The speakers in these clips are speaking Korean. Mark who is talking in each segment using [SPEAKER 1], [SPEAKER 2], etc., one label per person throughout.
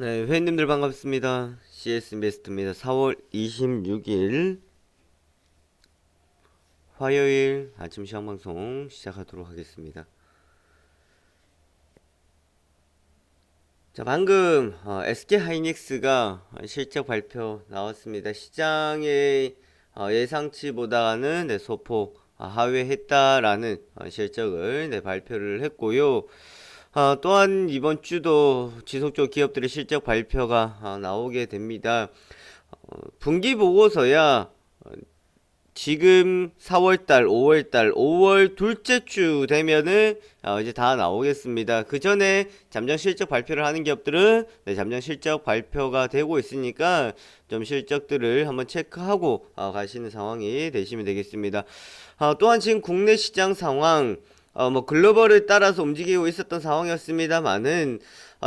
[SPEAKER 1] 네, 회원님들 반갑습니다. CS 인베스트입니다. 4월 26일 화요일 아침 시황 방송 시작하도록 하겠습니다. 자, 방금 SK 하이닉스가 실적 발표 나왔습니다. 시장의 예상치보다는 소폭 하회했다라는 실적을 발표를 했고요. 또한 이번 주도 지속적으로 기업들의 실적 발표가 나오게 됩니다. 분기 보고서야 지금 4월달, 5월달, 5월 둘째 주 되면은 이제 다 나오겠습니다. 그 전에 잠정 실적 발표를 하는 기업들은 잠정 실적 발표가 되고 있으니까 좀 실적들을 한번 체크하고 가시는 상황이 되시면 되겠습니다. 또한 지금 국내 시장 상황 뭐 글로벌을 따라서 움직이고 있었던 상황이었습니다만은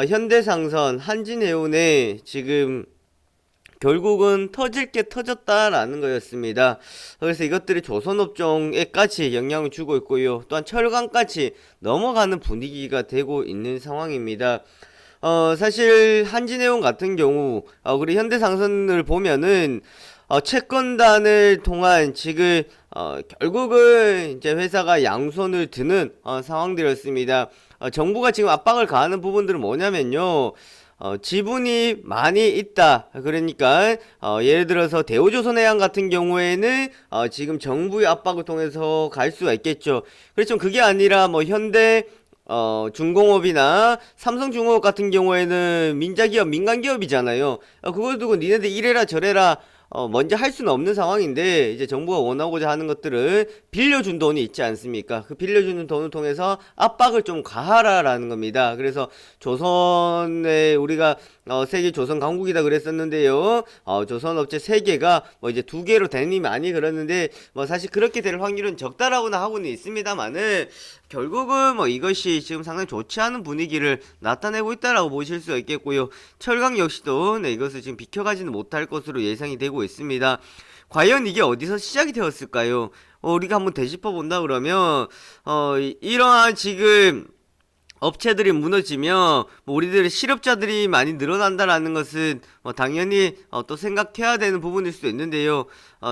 [SPEAKER 1] 현대상선, 한진해운에 지금 결국은 터질 게 터졌다라는 거였습니다. 그래서 이것들이 조선업종에까지 영향을 주고 있고요. 또한 철강까지 넘어가는 분위기가 되고 있는 상황입니다. 사실 한진해운 같은 경우 우리 현대상선을 보면은 채권단을 통한 지금 결국은 이제 회사가 양손을 드는 상황들이었습니다. 정부가 지금 압박을 가하는 부분들은 뭐냐면요. 지분이 많이 있다. 그러니까 예를 들어서 대우조선해양 같은 경우에는 지금 정부의 압박을 통해서 갈 수가 있겠죠. 그렇지만 그게 아니라 뭐 현대 중공업이나 삼성중공업 같은 경우에는 민자기업, 민간기업이잖아요. 그걸 두고 니네들 이래라 저래라 먼저 할 수는 없는 상황인데 이제 정부가 원하고자 하는 것들은 빌려준 돈이 있지 않습니까? 그 빌려주는 돈을 통해서 압박을 좀 가하라라는 겁니다. 그래서 조선에 우리가 세계 조선 강국이다 그랬었는데요. 조선 업체 3개가 뭐 이제 2개로 되니 많이 그랬는데 뭐 사실 그렇게 될 확률은 적다라고는 하고는 있습니다만은 결국은 뭐 이것이 지금 상당히 좋지 않은 분위기를 나타내고 있다라고 보실 수가 있겠고요. 철강 역시도 이것을 지금 비켜가지는 못할 것으로 예상이 되고 있습니다. 과연 이게 어디서 시작이 되었을까요? 우리가 한번 되짚어 본다 그러면 이러한 지금 업체들이 무너지면 뭐 우리들의 실업자들이 많이 늘어난다라는 것은 당연히 또 생각해야 되는 부분일 수도 있는데요.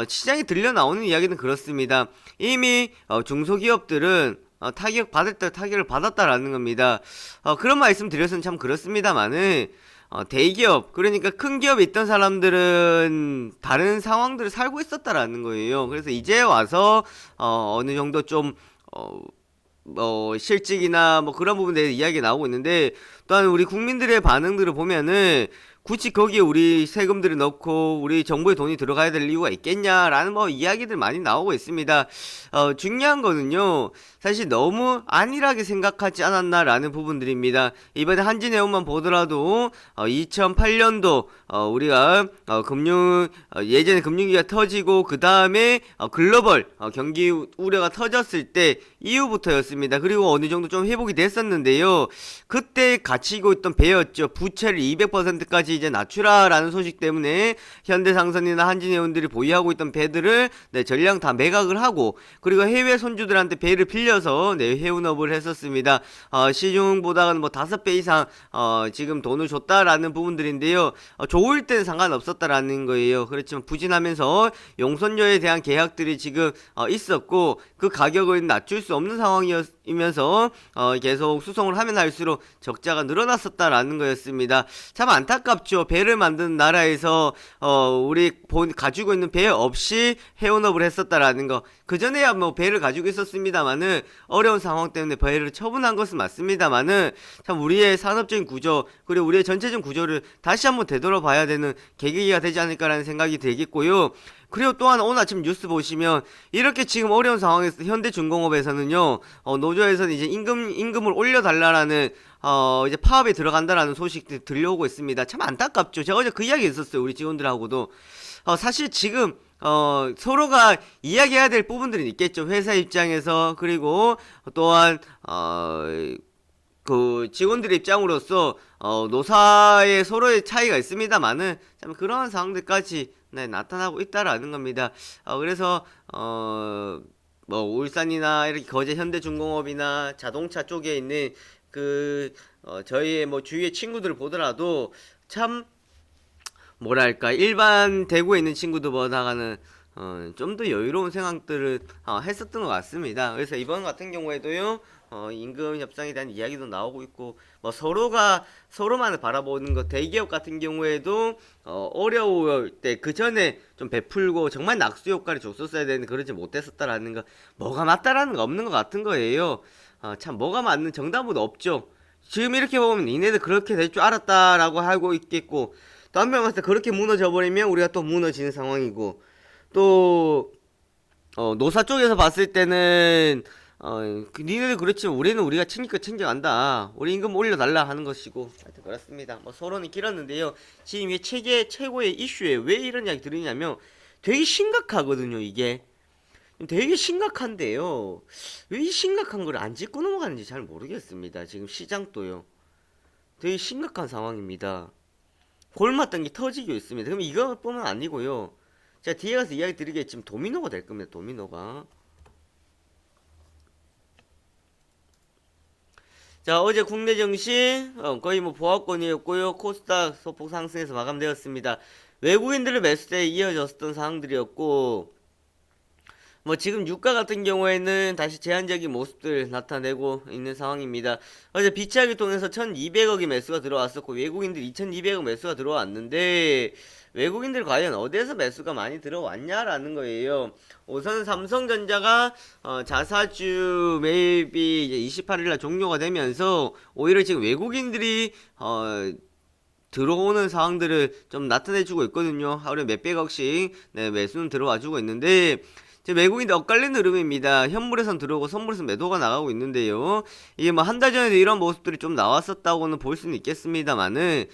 [SPEAKER 1] 시장에 들려 나오는 이야기는 그렇습니다. 이미 중소기업들은 타격을 받았다라는 겁니다. 그런 말씀 드려서는 참 그렇습니다만은 대기업, 그러니까 큰 기업에 있던 사람들은 다른 상황들을 살고 있었다라는 거예요. 그래서 이제 와서 어느 정도 좀 실직이나 뭐 그런 부분에 대해 이야기가 나오고 있는데, 또한 우리 국민들의 반응들을 보면은 굳이 거기에 우리 세금들을 넣고 우리 정부의 돈이 들어가야 될 이유가 있겠냐라는 뭐 이야기들 많이 나오고 있습니다. 중요한 거는요, 사실 너무 안일하게 생각하지 않았나라는 부분들입니다. 이번에 한진해운만 보더라도 2008년도 우리가 예전에 금융위기가 터지고 그 다음에 글로벌 경기 우려가 터졌을 때 이후부터였습니다. 그리고 어느 정도 좀 회복이 됐었는데요. 그때 갇히고 있던 배였죠. 부채를 200%까지 이제 낮추라라는 소식 때문에 현대상선이나 한진해운들이 보유하고 있던 배들을 전량 다 매각을 하고, 그리고 해외 손주들한테 배를 빌려서 해운업을 했었습니다. 시중보다는 뭐 5배 이상 지금 돈을 줬다라는 부분들인데요. 좋을 때는 상관없었다라는 거예요. 그렇지만 부진하면서 용선료에 대한 계약들이 지금 있었고, 그 가격을 낮출 수 없는 상황이면서 계속 수송을 하면 할수록 적자가 늘어났었다라는 거였습니다. 참 안타깝죠. 배를 만드는 나라에서 우리 가지고 있는 배 없이 해운업을 했었다라는 거. 그전에야 뭐 배를 가지고 있었습니다만은 어려운 상황 때문에 배를 처분한 것은 맞습니다만은 참 우리의 산업적인 구조, 그리고 우리의 전체적인 구조를 다시 한번 되돌아봐야 되는 계기가 되지 않을까라는 생각이 들겠고요. 그리고 또한 오늘 아침 뉴스 보시면 이렇게 지금 어려운 상황에서 현대중공업에서는요, 노조에서는 이제 임금을 올려달라라는 이제 파업에 들어간다라는 소식들이 들려오고 있습니다. 참 안타깝죠. 제가 어제 그 이야기 했었어요. 우리 직원들하고도. 사실 지금 서로가 이야기해야 될 부분들이 있겠죠. 회사 입장에서. 그리고 또한 그 직원들의 입장으로서 노사의 서로의 차이가 있습니다만은 참 그러한 상황들까지 나타나고 있다라는 겁니다. 그래서 뭐 울산이나 이렇게 거제 현대중공업이나 자동차 쪽에 있는 그 저희의 뭐 주위의 친구들을 보더라도 참 뭐랄까 일반 대구에 있는 친구들보다는 좀 더 여유로운 생각들을 했었던 것 같습니다. 그래서 이번 같은 경우에도요, 임금 협상에 대한 이야기도 나오고 있고, 뭐 서로가 서로만을 바라보는 것, 대기업 같은 경우에도 어려울 때 그 전에 좀 베풀고 정말 낙수 효과를 줬었어야 되는데 그러지 못했었다라는 거, 뭐가 맞다라는 거 없는 것 같은 거예요. 참 뭐가 맞는 정답은 없죠. 지금 이렇게 보면 니네들 그렇게 될 줄 알았다라고 하고 있겠고, 또 한편 봤을 때 그렇게 무너져 버리면 우리가 또 무너지는 상황이고, 또 노사 쪽에서 봤을 때는 니네들 그렇지만 우리는 우리가 챙길 거 챙겨간다. 우리 임금 올려달라 하는 것이고, 하여튼 그렇습니다. 뭐 서론이 길었는데요. 지금 이 최고의 이슈에 왜 이런 이야기 들으냐면 되게 심각하거든요. 이게 되게 심각한데요. 왜 이 심각한 걸 안 짚고 넘어가는지 잘 모르겠습니다. 지금 시장도요. 되게 심각한 상황입니다. 골맞던 게 터지고 있습니다. 그럼 이것뿐만 아니고요. 제가 뒤에 가서 이야기 드리겠지만 도미노가 될 겁니다. 도미노가. 자, 어제 국내 증시 거의 뭐 보합권이었고요. 코스닥 소폭 상승해서 마감되었습니다. 외국인들의 매수세에 이어졌던 상황들이었고, 뭐 지금 유가 같은 경우에는 다시 제한적인 모습들 나타내고 있는 상황입니다. 어제 비차익을 통해서 1200억이 매수가 들어왔었고 외국인들 2200억 매수가 들어왔는데, 외국인들 과연 어디에서 매수가 많이 들어왔냐라는 거예요. 우선 삼성전자가 자사주 매입이 이제 28일날 종료가 되면서 오히려 지금 외국인들이 들어오는 상황들을 좀 나타내주고 있거든요. 하루에 몇백억씩 네, 매수는 들어와주고 있는데, 지금 외국인들 엇갈리는 흐름입니다. 현물에선 들어오고 선물에선 매도가 나가고 있는데요. 이게 뭐 한 달 전에도 이런 모습들이 좀 나왔었다고는 볼 수는 있겠습니다만은,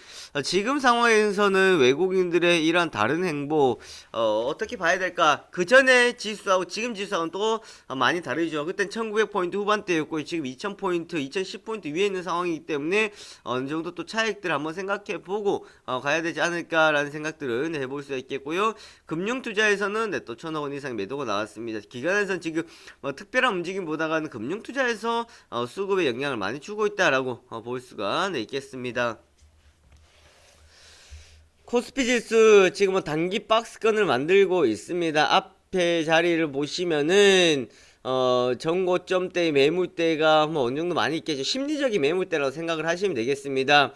[SPEAKER 1] 지금 상황에서는 외국인들의 이런 다른 행보 어떻게 봐야 될까? 그 전에 지수하고 지금 지수하고는 또 많이 다르죠. 그땐 1900포인트 후반대였고 지금 2000포인트, 2010포인트 위에 있는 상황이기 때문에 어느 정도 또 차익들 한번 생각해 보고 가야 되지 않을까라는 생각들은 해볼 수 있겠고요. 금융투자에서는 네, 또 1000억 원 이상 매도가 나왔습니다. 기관에서는 지금 뭐 특별한 움직임보다는 금융투자에서 수급에 영향을 많이 주고 있다라고 볼 수가 네, 있겠습니다. 코스피 지수 지금은 단기 박스권을 만들고 있습니다. 앞에 자리를 보시면은 전고점대 매물대가 뭐 어느 정도 많이 있겠죠. 심리적인 매물대라고 생각을 하시면 되겠습니다.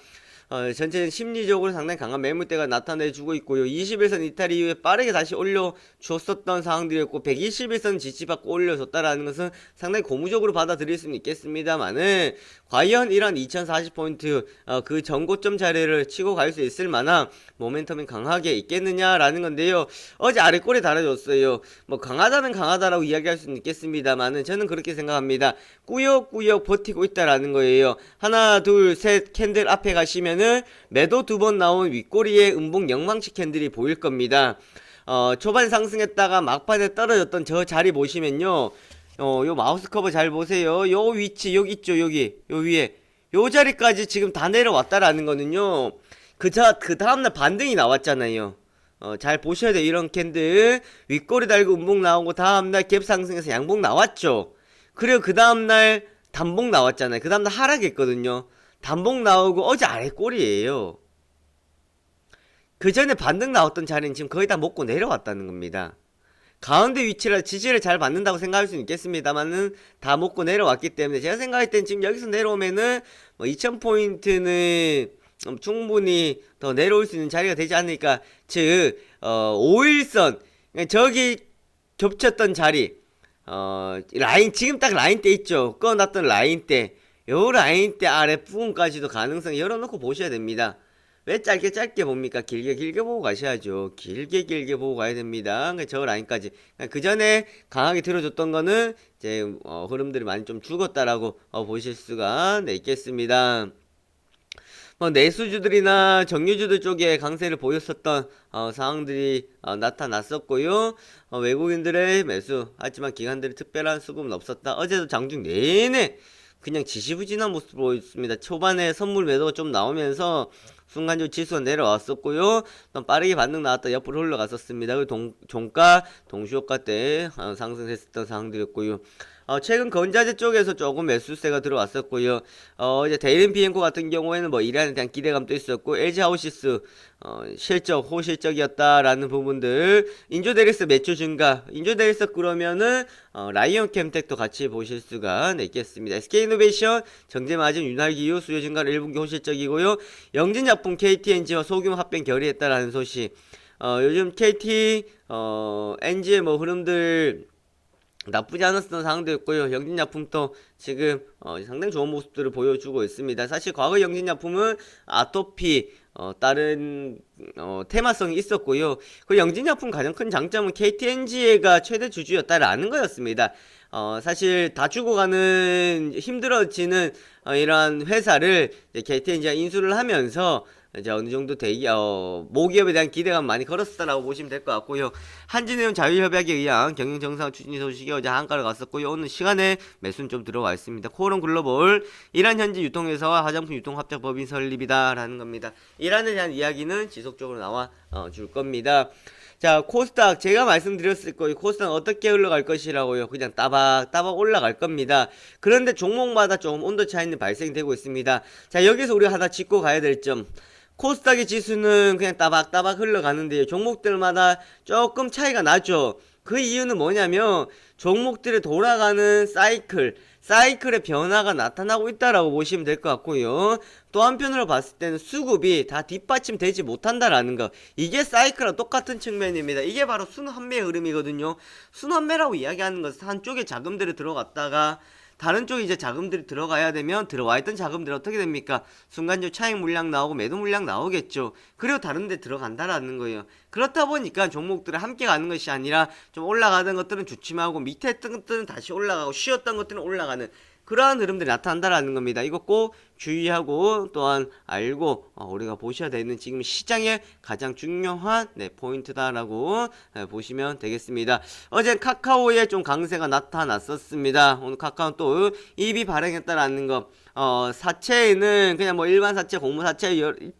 [SPEAKER 1] 전체는 심리적으로 상당히 강한 매물대가 나타내주고 있고요. 21선 이탈 이후에 빠르게 다시 올려줬었던 상황들이었고 121선 지지받고 올려줬다라는 것은 상당히 고무적으로 받아들일 수는 있겠습니다만은, 과연 이런 2040포인트 그 전고점 자리를 치고 갈 수 있을 만한 모멘텀이 강하게 있겠느냐라는 건데요. 어제 아래꼴에 달아줬어요. 뭐 강하다는 강하다라고 이야기할 수는 있겠습니다만은 저는 그렇게 생각합니다. 꾸역꾸역 버티고 있다라는 거예요. 하나 둘 셋 캔들 앞에 가시면은 매도 2번 나온 윗꼬리에 음봉 영망치 캔들이 보일 겁니다. 초반 상승했다가 막판에 떨어졌던 저 자리 보시면요, 요 마우스 커버 잘 보세요. 요 위치 여기 있죠. 여기 요 위에 요 자리까지 지금 다 내려왔다라는 거는요, 그 다음날 반등이 나왔잖아요. 잘 보셔야 돼요. 이런 캔들 윗꼬리 달고 음봉 나오고 다음날 갭 상승해서 양봉 나왔죠. 그리고 그 다음날 단봉 나왔잖아요. 그 다음날 하락했거든요. 단봉 나오고 어제 아래꼴이에요. 그 전에 반등 나왔던 자리는 지금 거의 다 먹고 내려왔다는 겁니다. 가운데 위치라 지지를 잘 받는다고 생각할 수는 있겠습니다만은 다 먹고 내려왔기 때문에 제가 생각할 땐 지금 여기서 내려오면은 뭐 2000포인트는 충분히 더 내려올 수 있는 자리가 되지 않을까. 즉 5일선 저기 겹쳤던 자리, 라인 지금 딱 라인대 있죠. 꺼놨던 라인대, 요 라인대 아래 부분까지도 가능성 열어놓고 보셔야 됩니다. 왜 짧게 봅니까? 길게 보고 가셔야죠. 길게 보고 가야 됩니다. 저 라인까지. 그 전에 강하게 들어줬던 거는 이제 흐름들이 많이 좀 죽었다라고 보실 수가 있겠습니다. 뭐 내수주들이나 정유주들 쪽에 강세를 보였었던 상황들이 나타났었고요. 외국인들의 매수, 하지만 기관들의 특별한 수급은 없었다. 어제도 장중 내내 그냥 지지부진한 모습을 보였습니다. 초반에 선물 매도가 좀 나오면서 순간적으로 지수가 내려왔었고요. 또 빠르게 반등 나왔다 옆으로 흘러갔었습니다. 그리고 종가 동시효과 때 상승했었던 상황들이었고요. 최근 건자재 쪽에서 조금 매수세가 들어왔었고요. 이제 데일린 비엔코 같은 경우에는 뭐 이란에 대한 기대감도 있었고, LG 하우시스 실적 호실적이었다라는 부분들, 인조데릭스 매출 증가, 인조데릭스 그러면은 라이온 캠텍도 같이 보실 수가 있겠습니다. SK이노베이션 정제 마진 윤활기 이후 수요 증가는 1분기 호실적이고요. 영진약품 KTNG와 소규모 합병 결의했다라는 소식. 요즘 KT NG의 뭐 흐름들 나쁘지 않았던 상황도였고요. 영진약품도 지금 상당히 좋은 모습들을 보여주고 있습니다. 사실 과거 영진약품은 아토피 다른 테마성이 있었고요. 그 영진약품 가장 큰 장점은 KTNG가 최대 주주였다라는 거였습니다. 사실 다 죽어가는 힘들어지는 이러한 회사를 KTNG가 인수를 하면서 이제 어느 정도 모기업에 대한 기대감 많이 걸었다라고 보시면 될 것 같고요. 한진해운 자유협약에 의한 경영 정상 추진 소식이 어제 한가를 갔었고요. 오늘 시간에 매수는 좀 들어와 있습니다. 코오롱 글로벌 이란 현지 유통회사와 화장품 유통합작 법인 설립이다라는 겁니다. 이란에 대한 이야기는 지속적으로 나와 줄 겁니다. 자, 코스닥 제가 말씀드렸을 거예요. 코스닥 어떻게 흘러갈 것이라고요. 그냥 따박따박 올라갈 겁니다. 그런데 종목마다 조금 온도 차이는 발생되고 있습니다. 자, 여기서 우리가 하나 짚고 가야 될 점. 코스닥의 지수는 그냥 따박따박 흘러가는데요. 종목들마다 조금 차이가 나죠. 그 이유는 뭐냐면 종목들의 돌아가는 사이클의 변화가 나타나고 있다라고 보시면 될 것 같고요. 또 한편으로 봤을 때는 수급이 다 뒷받침되지 못한다라는 거, 이게 사이클과 똑같은 측면입니다. 이게 바로 순환매의 흐름이거든요. 순환매라고 이야기하는 것은 한쪽에 자금들이 들어갔다가 다른 쪽에 이제 자금들이 들어가야 되면 들어와 있던 자금들이 어떻게 됩니까? 순간적으로 차익 물량 나오고 매도 물량 나오겠죠. 그리고 다른 데 들어간다라는 거예요. 그렇다 보니까 종목들을 함께 가는 것이 아니라 좀 올라가던 것들은 주춤하고 밑에 했던 것들은 다시 올라가고 쉬었던 것들은 올라가는 그러한 흐름들이 나타난다라는 겁니다. 이거 꼭 주의하고 또한 알고 우리가 보셔야 되는 지금 시장의 가장 중요한 포인트다라고 보시면 되겠습니다. 어제 카카오에 좀 강세가 나타났었습니다. 오늘 카카오 또 EB 발행했다라는 거. 사채에는 그냥 뭐 일반 사채, 공모 사채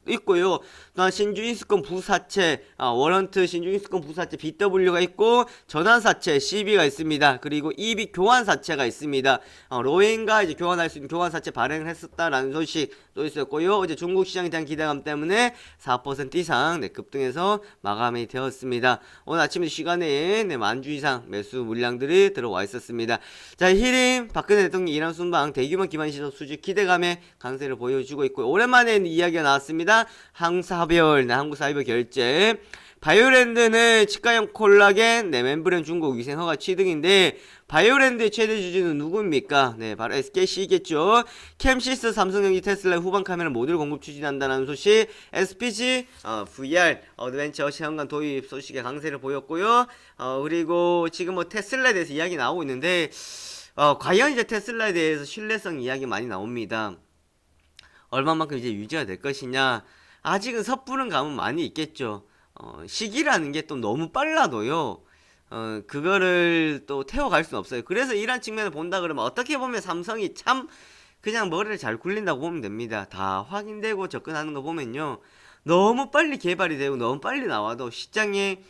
[SPEAKER 1] 있고요. 또한 신주인수권 부사채, 워런트 신주인수권 부사채 BW가 있고, 전환사채 CB가 있습니다. 그리고 EB 교환사채가 있습니다. 로엔과 이제 교환할 수 있는 교환사채 발행을 했었다라는 소식 또 있었고요. 어제 중국 시장에 대한 기대감 때문에 4% 이상 급등해서 마감이 되었습니다. 오늘 아침 시간에 만주 이상 매수 물량들이 들어와 있었습니다. 자, 히림 박근혜 대통령 이란 순방 대규모 기반 시설 수직 기대감의 강세를 보여주고 있고, 오랜만에 이야기가 나왔습니다. 한국사별 결제. 바이오랜드는 치과형 콜라겐, 멤브레인 중국 위생 허가 취득인데, 바이오랜드의 최대 주주는 누구입니까? 바로 SKC겠죠. 캠시스, 삼성전기, 테슬라 후방 카메라 모듈 공급 추진한다는 소식. SPG, VR, 어드벤처 시험관 도입 소식에 강세를 보였고요. 그리고 지금 뭐 테슬라에 대해서 이야기 나오고 있는데, 과연 이제 테슬라에 대해서 신뢰성 이야기 많이 나옵니다. 얼마만큼 이제 유지가 될 것이냐. 아직은 섣부른 감은 많이 있겠죠. 시기라는 게 또 너무 빨라도요. 그거를 또 태워갈 수는 없어요. 그래서 이런 측면을 본다 그러면 어떻게 보면 삼성이 참 그냥 머리를 잘 굴린다고 보면 됩니다. 다 확인되고 접근하는 거 보면요. 너무 빨리 개발이 되고 너무 빨리 나와도 시장에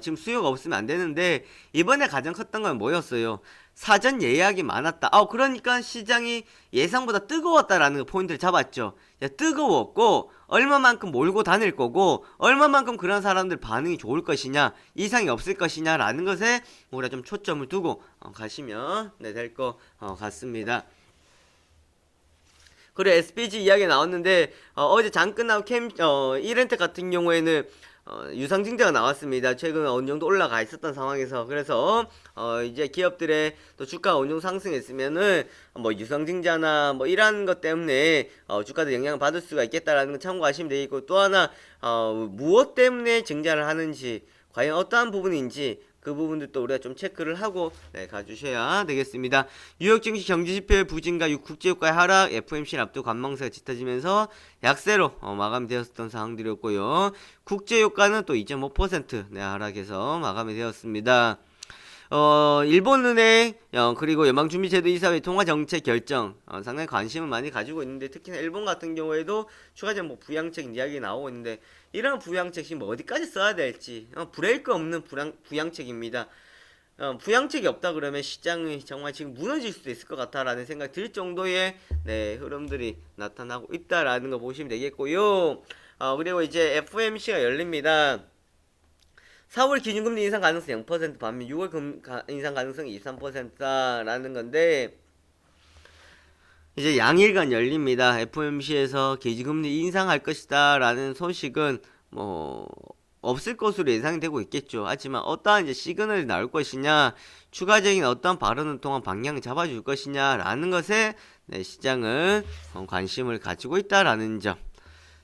[SPEAKER 1] 지금 수요가 없으면 안 되는데, 이번에 가장 컸던 건 뭐였어요? 사전 예약이 많았다. 그러니까 시장이 예상보다 뜨거웠다라는 포인트를 잡았죠. 뜨거웠고 얼마만큼 몰고 다닐 거고 얼마만큼 그런 사람들 반응이 좋을 것이냐, 이상이 없을 것이냐라는 것에 우리가 좀 초점을 두고 가시면 될 것 같습니다. 그리고 SPG 이야기 나왔는데, 어제 장 끝나고 이렌텍 같은 경우에는 유상증자가 나왔습니다. 최근 어느 정도 올라가 있었던 상황에서. 그래서 이제 기업들의 또 주가가 어느 정도 상승했으면은 뭐 유상증자나 뭐 이런 것 때문에 주가도 영향을 받을 수가 있겠다라는 거 참고하시면 되겠고, 또 하나 무엇 때문에 증자를 하는지, 과연 어떠한 부분인지 그 부분들도 우리가 좀 체크를 하고 가주셔야 되겠습니다. 뉴욕 증시 경제지표의 부진과 국제유가의 하락, FOMC 앞두고 관망세가 짙어지면서 약세로 마감되었던 상황들이었고요. 국제유가는 또 2.5% 하락해서 마감이 되었습니다. 일본은행, 그리고 연방준비제도 이사회 통화정책 결정, 상당히 관심을 많이 가지고 있는데, 특히나 일본 같은 경우에도 추가적인 뭐 부양책 이야기 나오고 있는데, 이런 부양책이 뭐 어디까지 써야 될지, 브레이크 없는 부양책입니다. 부양책이 없다 그러면 시장이 정말 지금 무너질 수도 있을 것 같다라는 생각 들 정도의 네, 흐름들이 나타나고 있다라는 거 보시면 되겠고요. 그리고 이제 FOMC가 열립니다. 4월 기준금리 인상 가능성 0% 반면 6월 인상 가능성이 23%라는 건데 이제 양일간 열립니다. FOMC에서 기준금리 인상할 것이다 라는 소식은 뭐 없을 것으로 예상이 되고 있겠죠. 하지만 어떠한 이제 시그널이 나올 것이냐, 추가적인 어떤 발언을 통한 방향을 잡아줄 것이냐 라는 것에 네, 시장은 관심을 가지고 있다라는 점.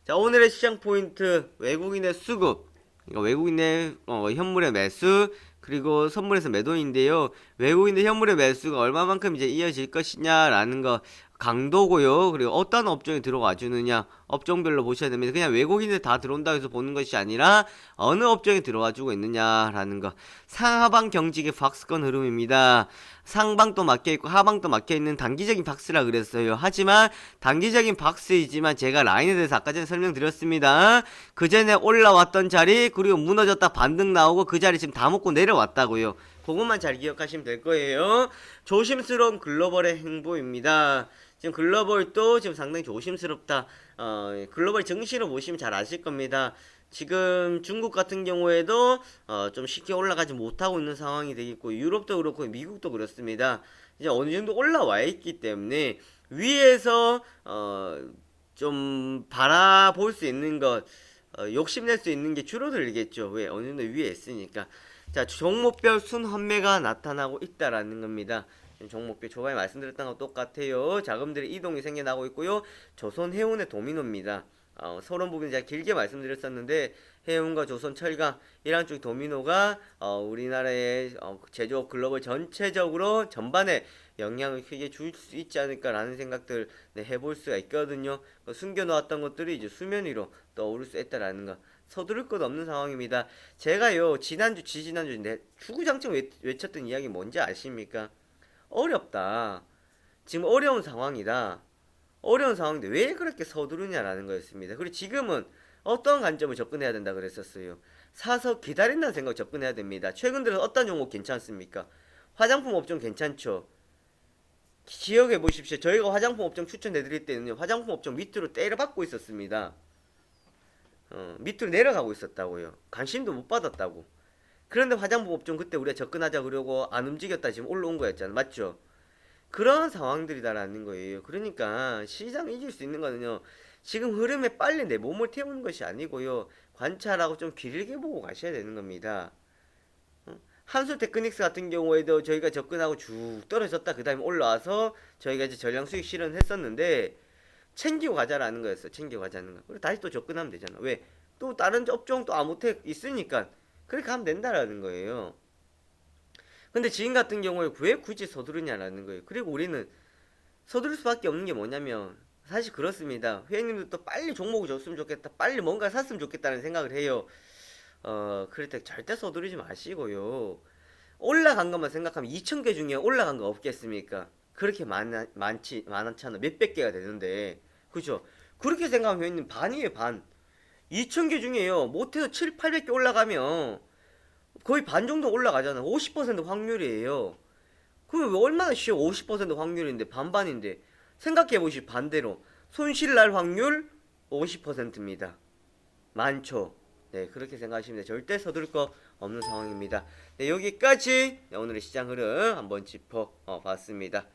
[SPEAKER 1] 자, 오늘의 시장 포인트 외국인의 수급, 그러니까 외국인의 현물의 매수, 그리고 선물에서 매도인데요. 외국인의 현물의 매수가 얼마만큼 이제 이어질 것이냐라는 거 강도고요. 그리고 어떤 업종에 들어와 주느냐 업종별로 보셔야 됩니다. 그냥 외국인들 다 들어온다고 해서 보는 것이 아니라 어느 업종에 들어와 주고 있느냐라는 거. 상하방 경직의 박스권 흐름입니다. 상방도 막혀있고 하방도 막혀있는 단기적인 박스라 그랬어요. 하지만 단기적인 박스이지만 제가 라인에 대해서 아까 전에 설명드렸습니다. 그 전에 올라왔던 자리 그리고 무너졌다 반등 나오고 그 자리 지금 다 먹고 내려왔다고요. 그것만 잘 기억하시면 될 거예요. 조심스러운 글로벌의 행보입니다. 지금 글로벌도 지금 상당히 조심스럽다. 글로벌 증시로 보시면 잘 아실 겁니다. 지금 중국 같은 경우에도 좀 쉽게 올라가지 못하고 있는 상황이 되겠고 유럽도 그렇고 미국도 그렇습니다. 이제 어느 정도 올라와 있기 때문에 위에서 좀 바라볼 수 있는 것 욕심낼 수 있는 게 줄어들겠죠. 왜? 어느 정도 위에 있으니까. 자, 종목별 순환매가 나타나고 있다라는 겁니다. 종목별 초반에 말씀드렸던 거 똑같아요. 자금들의 이동이 생겨나고 있고요. 조선해운의 도미노입니다. 서론 부분 제가 길게 말씀드렸었는데 해운과 조선, 철강 이런 쪽 도미노가 우리나라의 제조업 글로벌 전체적으로 전반에 영향을 크게 줄 수 있지 않을까라는 생각들 네, 해볼 수가 있거든요. 숨겨놓았던 것들이 이제 수면 위로 떠오를 수 있다라는 거. 서두를 것 없는 상황입니다. 제가요 지난주 지지난주 내 추구장창 외쳤던 이야기 뭔지 아십니까? 어렵다. 지금 어려운 상황이다. 어려운 상황인데 왜 그렇게 서두르냐라는 거였습니다. 그리고 지금은 어떤 관점을 접근해야 된다 그랬었어요. 사서 기다린다는 생각 접근해야 됩니다. 최근 들어 어떤 종목 괜찮습니까? 화장품 업종 괜찮죠? 기억해 보십시오. 저희가 화장품 업종 추천해 드릴 때는요. 화장품 업종 밑으로 때려박고 있었습니다. 밑으로 내려가고 있었다고요. 관심도 못 받았다고. 그런데 화장품 업종 그때 우리가 접근하자 그러고 안 움직였다 지금 올라온 거였잖아. 맞죠? 그런 상황들이다라는 거예요. 그러니까 시장 이길 수 있는 거는요. 지금 흐름에 빨리 내 몸을 태우는 것이 아니고요. 관찰하고 좀 길게 보고 가셔야 되는 겁니다. 한솔 테크닉스 같은 경우에도 저희가 접근하고 쭉 떨어졌다 그 다음에 올라와서 저희가 이제 전량 수익 실현했었는데 챙기고 가자라는 거였어. 챙기고 가자는 거. 그리고 다시 또 접근하면 되잖아. 왜? 또 다른 업종 또 아무튼 있으니까 그렇게 하면 된다라는 거예요. 근데 지금 같은 경우에 왜 굳이 서두르냐라는 거예요. 그리고 우리는 서두를 수밖에 없는 게 뭐냐면 사실 그렇습니다. 회원님들도 빨리 종목을 줬으면 좋겠다. 빨리 뭔가 샀으면 좋겠다는 생각을 해요. 그럴 때 절대 서두르지 마시고요. 올라간 것만 생각하면 2,000개 중에 올라간 거 없겠습니까? 그렇게 많잖아. 몇백 개가 되는데. 그죠? 그렇게 생각하면 회원님 반이에요, 반. 2,000개 중에요. 못해도 7, 800개 올라가면 거의 반 정도 올라가잖아. 50% 확률이에요. 그럼 얼마나 쉬워? 50% 확률인데 반반인데 생각해보시 반대로 손실날 확률 50%입니다. 많죠? 네, 그렇게 생각하시면 돼요. 절대 서둘 거 없는 상황입니다. 네, 여기까지 오늘의 시장 흐름 한번 짚어봤습니다.